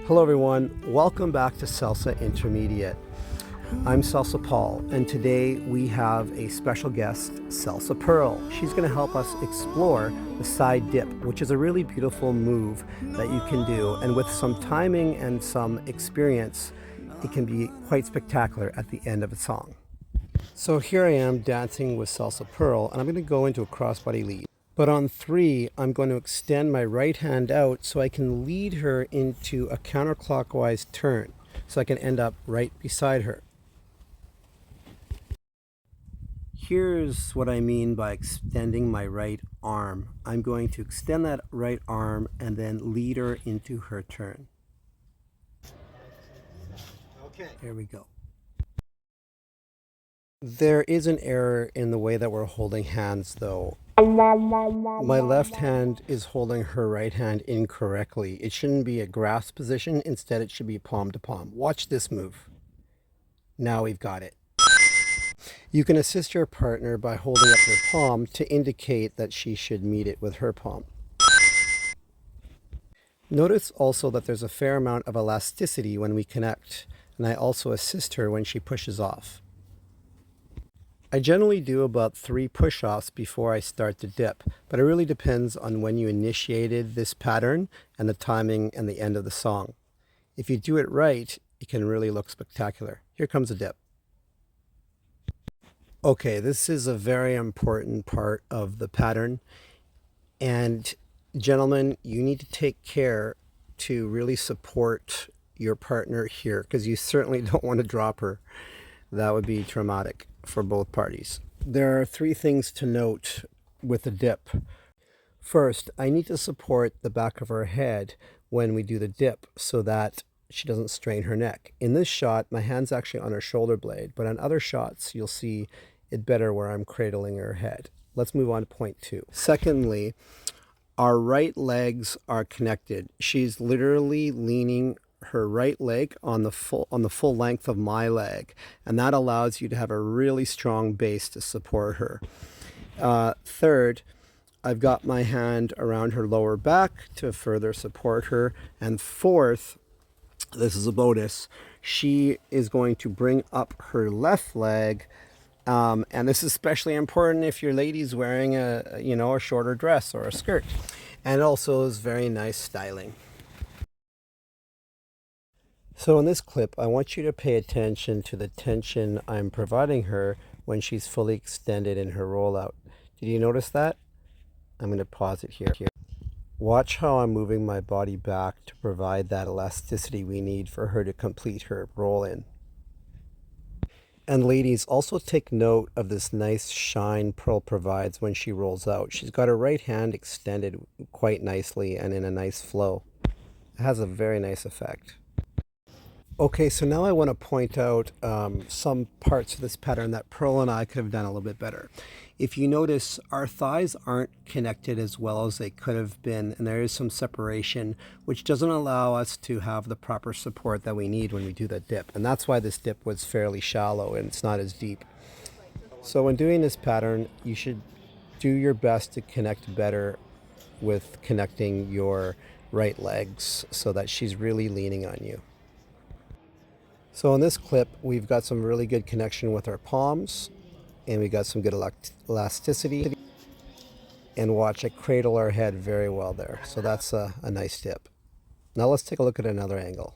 Hello everyone, welcome back to Salsa Intermediate. I'm Salsa Paul, and today we have a special guest, Salsa Pearl. She's going to help us explore the side dip, which is a really beautiful move that you can do, and with some timing and some experience, it can be quite spectacular at the end of a song. So here I am dancing with Salsa Pearl, and I'm going to go into a crossbody lead. But on 3, I'm going to extend my right hand out so I can lead her into a counterclockwise turn, so I can end up right beside her. Here's what I mean by extending my right arm. I'm going to extend that right arm and then lead her into her turn. Okay. There we go. There is an error in the way that we're holding hands though. My left hand is holding her right hand incorrectly. It shouldn't be a grasp position. Instead, it should be palm to palm. Watch this move. Now we've got it. You can assist your partner by holding up your palm to indicate that she should meet it with her palm. Notice also that there's a fair amount of elasticity when we connect, and I also assist her when she pushes off. I generally do about 3 push-offs before I start the dip, but it really depends on when you initiated this pattern and the timing and the end of the song. If you do it right, it can really look spectacular. Here comes a dip. Okay, this is a very important part of the pattern, and gentlemen, you need to take care to really support your partner here, because you certainly don't want to drop her. That would be traumatic for both parties. There are 3 things to note with the dip. First, I need to support the back of her head when we do the dip so that she doesn't strain her neck. In this shot, my hand's actually on her shoulder blade, but on other shots, you'll see it better where I'm cradling her head. Let's move on to point 2. Secondly, our right legs are connected. She's literally leaning her right leg on the full length of my leg, and that allows you to have a really strong base to support her. Third, I've got my hand around her lower back to further support her, and fourth, this is a bonus, she is going to bring up her left leg, and this is especially important if your lady's wearing a shorter dress or a skirt, and also is very nice styling. So in this clip, I want you to pay attention to the tension I'm providing her when she's fully extended in her rollout. Did you notice that? I'm going to pause it here. Watch how I'm moving my body back to provide that elasticity we need for her to complete her roll in. And ladies, also take note of this nice shine Pearl provides when she rolls out. She's got her right hand extended quite nicely and in a nice flow. It has a very nice effect. Okay, so now I want to point out some parts of this pattern that Pearl and I could have done a little bit better. If you notice, our thighs aren't connected as well as they could have been, and there is some separation, which doesn't allow us to have the proper support that we need when we do that dip. And that's why this dip was fairly shallow and it's not as deep. So when doing this pattern, you should do your best to connect better with connecting your right legs so that she's really leaning on you. So in this clip, we've got some really good connection with our palms, and we got some good elasticity. And watch, I cradle our head very well there. So that's a nice tip. Now let's take a look at another angle.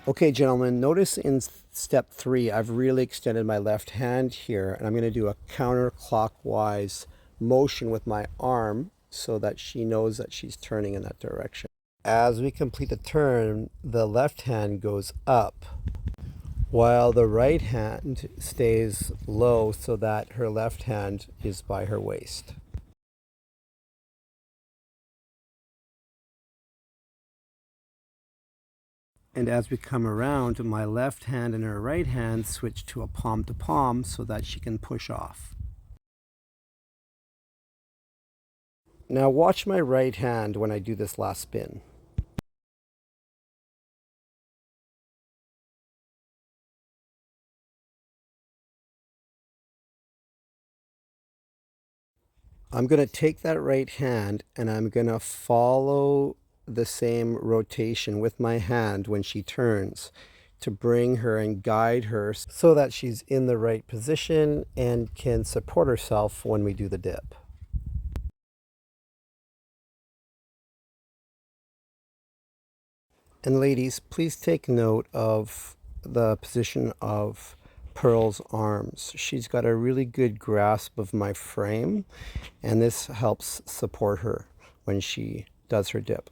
Okay, gentlemen, notice in step 3, I've really extended my left hand here, and I'm going to do a counterclockwise motion with my arm so that she knows that she's turning in that direction. As we complete the turn, the left hand goes up while the right hand stays low so that her left hand is by her waist. And as we come around, my left hand and her right hand switch to a palm to palm so that she can push off. Now watch my right hand when I do this last spin. I'm going to take that right hand and I'm going to follow the same rotation with my hand when she turns to bring her and guide her so that she's in the right position and can support herself when we do the dip. And ladies, please take note of the position of Pearl's arms. She's got a really good grasp of my frame, and this helps support her when she does her dip.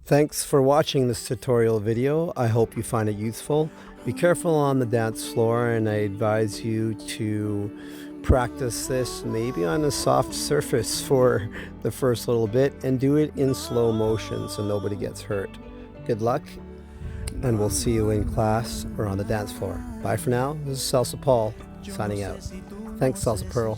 Thanks for watching this tutorial video. I hope you find it useful. Be careful on the dance floor, and I advise you to practice this maybe on a soft surface for the first little bit and do it in slow motion so nobody gets hurt. Good luck, and we'll see you in class or on the dance floor. Bye for now. This is Salsa Paul signing out. Thanks, Salsa Pearl.